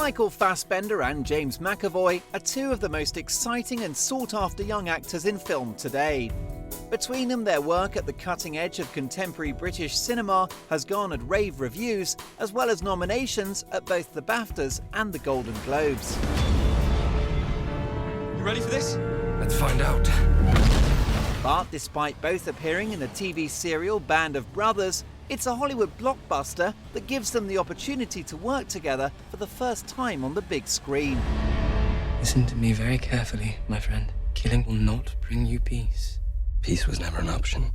Michael Fassbender and James McAvoy are two of the most exciting and sought-after young actors in film today. Between them, their work at the cutting edge of contemporary British cinema has garnered rave reviews, as well as nominations at both the BAFTAs and the Golden Globes. You ready for this? Let's find out. But despite both appearing in the TV serial Band of Brothers, it's a Hollywood blockbuster that gives them the opportunity to work together for the first time on the big screen. Listen to me very carefully, my friend. Killing will not bring you peace. Peace was never an option.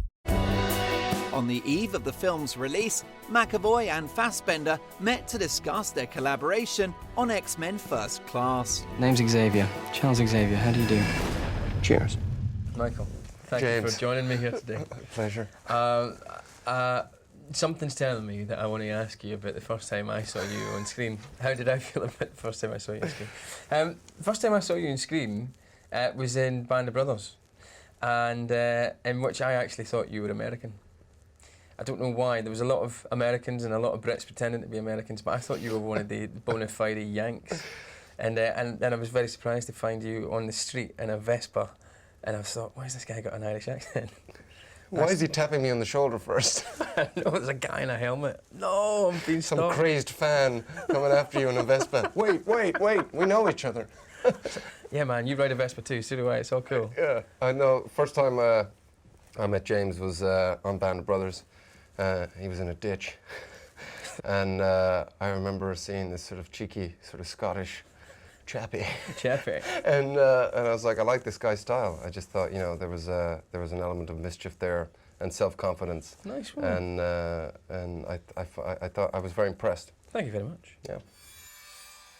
On the eve of the film's release, McAvoy and Fassbender met to discuss their collaboration on X-Men First Class. Name's Xavier. Charles Xavier, how do you do? Cheers. Michael, thank you for joining me here today. Pleasure. Something's telling me that I want to ask you about the first time I saw you on screen. How did I feel about the first time I saw you on screen? The first time I saw you on screen was in Band of Brothers, and in which I actually thought you were American. I don't know why. There was a lot of Americans and a lot of Brits pretending to be Americans, but I thought you were one of the bona fide Yanks. And then I was very surprised to find you on the street in a Vespa, and I thought, why has this guy got an Irish accent? Why is he tapping me on the shoulder first? No, there's a guy in a helmet. No, I'm being Some stopped. crazed fan coming after you in a Vespa. Wait, we know each other. Yeah, man, you ride a Vespa too, so do I. It's all cool. Yeah, I know. First time I met James was on Band of Brothers. He was in a ditch. And I remember seeing this sort of cheeky, sort of Scottish chappy. And I was like, I like this guy's style. I just thought, you know, there was an element of mischief there and self-confidence. Nice one. And I thought I was very impressed. Thank you very much. Yeah.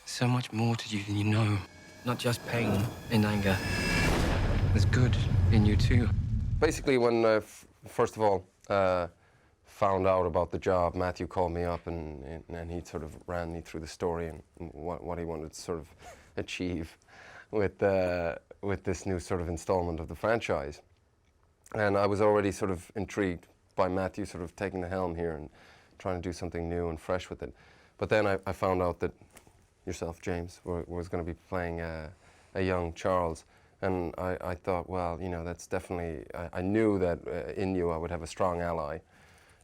So much more to you than you know. Not just pain and anger. There's good in you too. Basically, when first of all found out about the job, Matthew called me up and he sort of ran me through the story and what he wanted to sort of achieve with this new sort of installment of the franchise. And I was already sort of intrigued by Matthew sort of taking the helm here and trying to do something new and fresh with it. But then I found out that yourself, James, was going to be playing a young Charles. And I thought, well, you know, that's definitely, I knew that in you I would have a strong ally.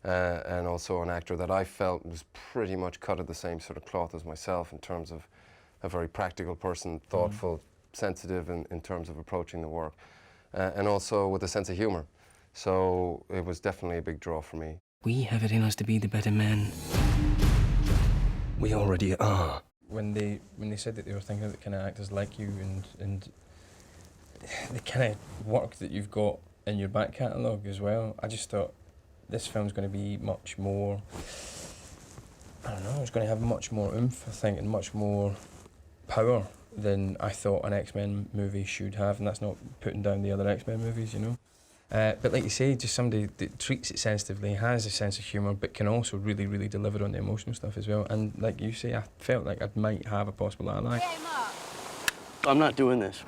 And also an actor that I felt was pretty much cut of the same sort of cloth as myself in terms of a very practical person, thoughtful, sensitive in terms of approaching the work, and also with a sense of humour. So it was definitely a big draw for me. We have it in us to be the better men. We already are. When they said that they were thinking about kind of actors like you and the kind of work that you've got in your back catalogue as well, I just thought, this film's going to be much more, I don't know, it's going to have much more oomph, I think, and much more power than I thought an X-Men movie should have, and that's not putting down the other X-Men movies, you know. But like you say, just somebody that treats it sensitively, has a sense of humour, but can also really, really deliver on the emotional stuff as well. And like you say, I felt like I might have a possible ally. I'm not doing this.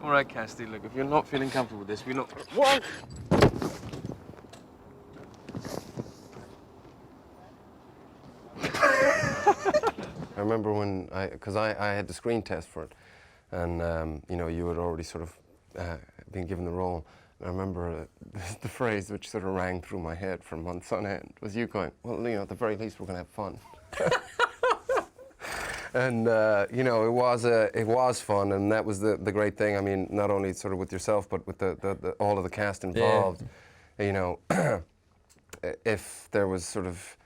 All right, Casty, look, if you're not feeling comfortable with this, we're not... What? I remember when because I had the screen test for it, and you know, you had already sort of been given the role. And I remember the phrase which sort of rang through my head for months on end was you going, well, you know, at the very least we're going to have fun. And you know, it was fun, and that was the great thing. I mean, not only sort of with yourself, but with the all of the cast involved. Yeah. You know, if there was sort of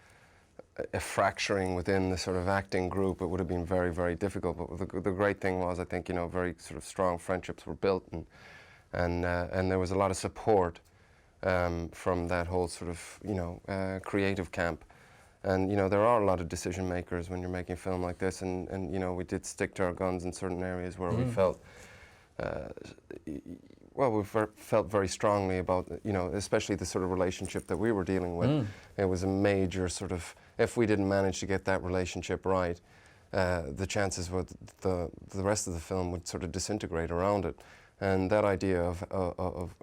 a fracturing within the sort of acting group, it would have been very, very difficult. But the great thing was, I think, you know, very sort of strong friendships were built, and there was a lot of support from that whole sort of, you know, creative camp. And, you know, there are a lot of decision makers when you're making a film like this, and you know, we did stick to our guns in certain areas where we felt, well, we felt very strongly about, you know, especially the sort of relationship that we were dealing with. It was a major sort of, if we didn't manage to get that relationship right, the chances were the rest of the film would sort of disintegrate around it. And that idea of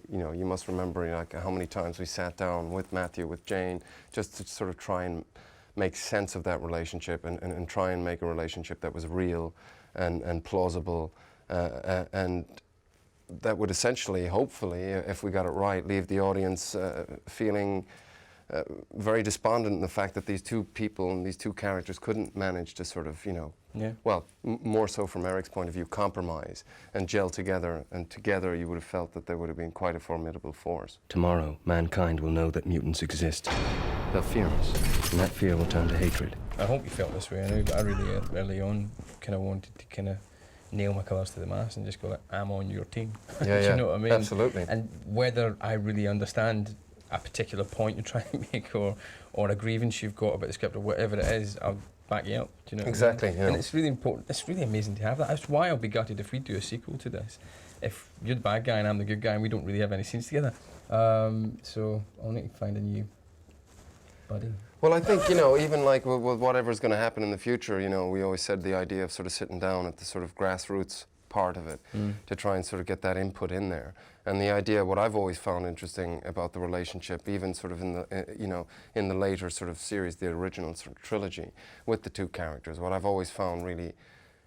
you know, you must remember, like, how many times we sat down with Matthew, with Jane, just to sort of try and make sense of that relationship and try and make a relationship that was real and plausible, and that would essentially, hopefully, if we got it right, leave the audience feeling very despondent in the fact that these two people and these two characters couldn't manage to sort of, well, more so from Eric's point of view, compromise and gel together, and together you would have felt that they would have been quite a formidable force. Tomorrow, mankind will know that mutants exist. They'll fear us, and that fear will turn to hatred. I hope you felt this way. I really, early on, kind of wanted to kind of nail my colours to the mast and just go like, I'm on your team. Yeah, Do you know what I mean? Absolutely. And whether I really understand a particular point you're trying to make, or a grievance you've got about the script, or whatever it is, I'll back you up. Do you know? Exactly. And it's really important. It's really amazing to have that. That's why I'll be gutted if we do a sequel to this. If you're the bad guy and I'm the good guy, and we don't really have any scenes together. So I'll need to find a new buddy. Well, I think, even like with whatever's going to happen in the future, we always said the idea of sort of sitting down at the sort of grassroots part of it to try and sort of get that input in there. And the idea, what I've always found interesting about the relationship, even sort of in the, in the later sort of series, the original sort of trilogy, with the two characters, what I've always found really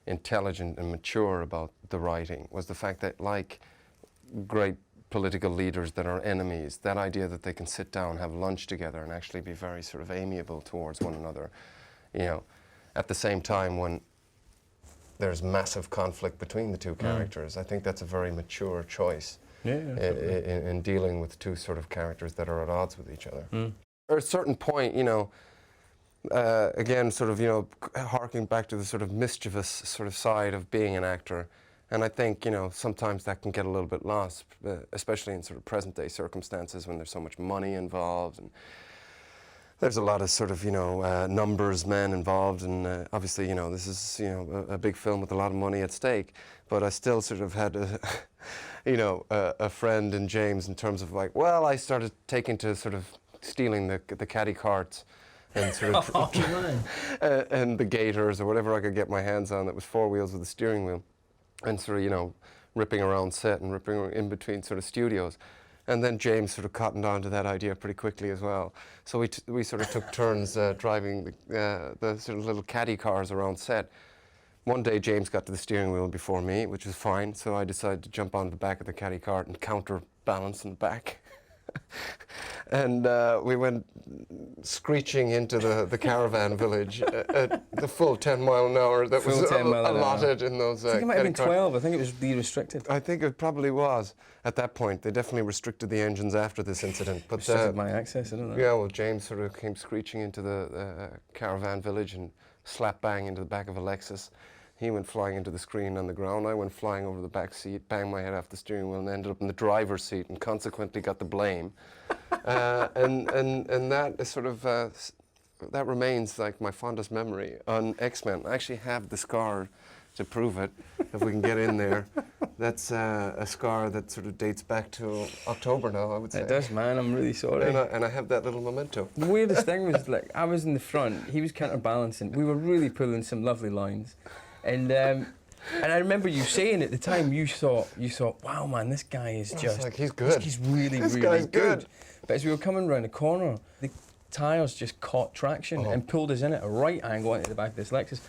intelligent and mature about the writing was the fact that, like great political leaders that are enemies, that idea that they can sit down, have lunch together, and actually be very sort of amiable towards one another, at the same time when there's massive conflict between the two characters. I think that's a very mature choice in dealing with two sort of characters that are at odds with each other. At a certain point, again, sort of, harking back to the sort of mischievous sort of side of being an actor, and I think, sometimes that can get a little bit lost, especially in sort of present-day circumstances when there's so much money involved, and there's a lot of sort of, numbers men involved, and obviously, this is, a big film with a lot of money at stake, but I still sort of had a friend in James in terms of like, well, I started taking to sort of stealing the caddy carts and sort of and the gators or whatever I could get my hands on that was four wheels with a steering wheel, and sort of, ripping around set and ripping in between sort of studios. And then James sort of cottoned on to that idea pretty quickly as well. So we sort of took turns driving the sort of little caddy cars around set. One day James got to the steering wheel before me, which was fine, so I decided to jump on the back of the caddy cart and counterbalance in the back. And we went screeching into the caravan village at the full 10 mile an hour that was allotted in those I think it might have been 12. I think it was restricted. I think it probably was at that point. They definitely restricted the engines after this incident. But restricted my access, I don't know. Yeah, well, James sort of came screeching into the caravan village and slap bang into the back of a Lexus. He went flying into the screen on the ground. I went flying over the back seat, banged my head off the steering wheel, and ended up in the driver's seat, and consequently got the blame. And that is sort of that remains like my fondest memory on X-Men. I actually have the scar to prove it, if we can get in there. That's a scar that sort of dates back to October now, I would say. It does, man. I'm really sorry. And I have that little memento. The weirdest thing was, like, I was in the front, he was counterbalancing. We were really pulling some lovely lines. And I remember you saying at the time, you thought, wow, man, this guy is just... like, he's good. He's really, this really guy's good. But as we were coming around the corner, the tyres just caught traction and pulled us in at a right angle into the back of this Lexus.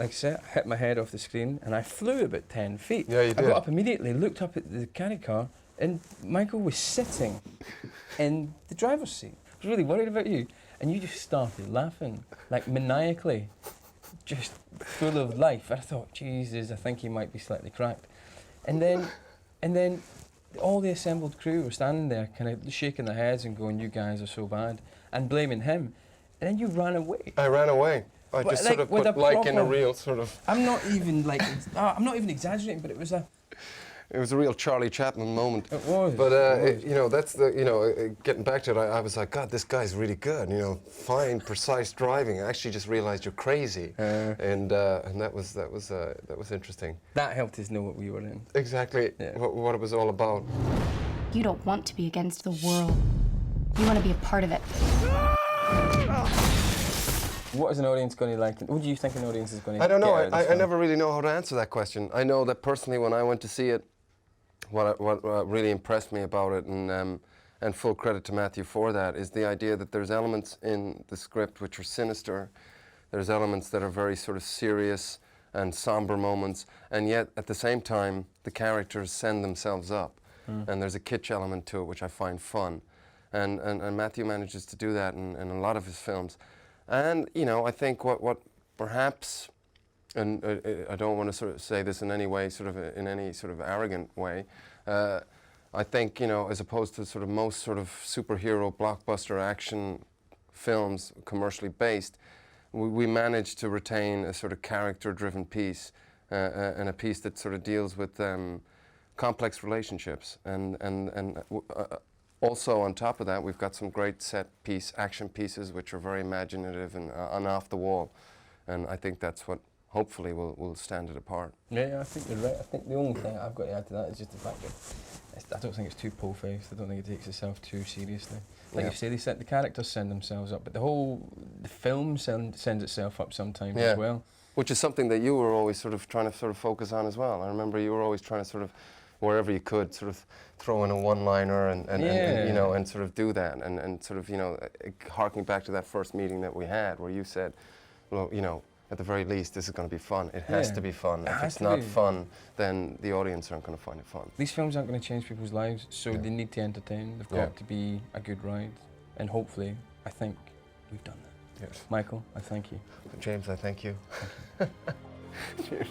Like I said, I hit my head off the screen, and I flew about 10 feet. Yeah, you did. I got up immediately, looked up at the caddy car, and Michael was sitting in the driver's seat. I was really worried about you. And you just started laughing, like maniacally, just full of life. And I thought, Jesus, I think he might be slightly cracked. And then all the assembled crew were standing there, kind of shaking their heads and going, you guys are so bad, and blaming him. And then you ran away. I ran away. I just like, sort of put like in a real sort of... I'm not even exaggerating, but it was a... It was a real Charlie Chaplin moment. It was. But, that's the, getting back to it, I was like, God, this guy's really good, fine, precise driving. I actually just realized you're crazy. And that was interesting. That helped us know what we were in. Exactly, what it was all about. You don't want to be against the world. You want to be a part of it. What is an audience going to like? What do you think an audience is going to I don't know. I never really know how to answer that question. I know that personally when I went to see it, what really impressed me about it, and and full credit to Matthew for that, is the idea that there's elements in the script which are sinister, there's elements that are very sort of serious and somber moments, and yet at the same time the characters send themselves up, and there's a kitsch element to it which I find fun, and Matthew manages to do that in a lot of his films. And you know, I think what perhaps, and I don't want to sort of say this in any way, sort of in any sort of arrogant way, I think, you know, as opposed to sort of most sort of superhero blockbuster action films, commercially based, we managed to retain a sort of character-driven piece, and a piece that sort of deals with complex relationships. And also on top of that, we've got some great set piece action pieces which are very imaginative and off the wall. And I think that's what hopefully will stand it apart. Yeah, I think you're right. I think the only thing I've got to add to that is just the fact that I don't think it's too po-faced. I don't think it takes itself too seriously. Like you say, the characters send themselves up, but the film sends itself up sometimes as well. Which is something that you were always sort of trying to sort of focus on as well. I remember you were always trying to sort of, wherever you could, sort of throw in a one-liner and you know, and sort of do that, and sort of, you know, harking back to that first meeting that we had, where you said, well, you know, at the very least, this is going to be fun. It has to be fun. If it's not fun, then the audience aren't going to find it fun. These films aren't going to change people's lives, so they need to entertain. They've got to be a good ride, and hopefully, I think we've done that. Yes. Michael, I thank you. James, I thank you. Cheers.